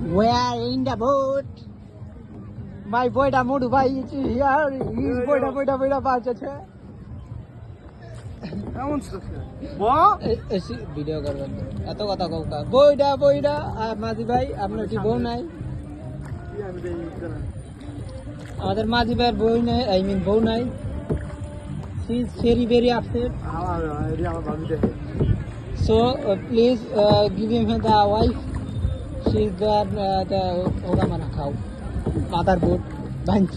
Where in the boat? My boyda modu bhai is here. His boyda bajache. এমন ছোট video করবেন এত কথা কৌকা বইডা মাঝি ভাই আপনার কি বউ নাই আমাদের মাঝি ভাইয়ের বউ নাই আই মিন বউ নাই she is very upset so please give him the wife she is the ওরা মানা খাও মাদার বোট বাঞ্চ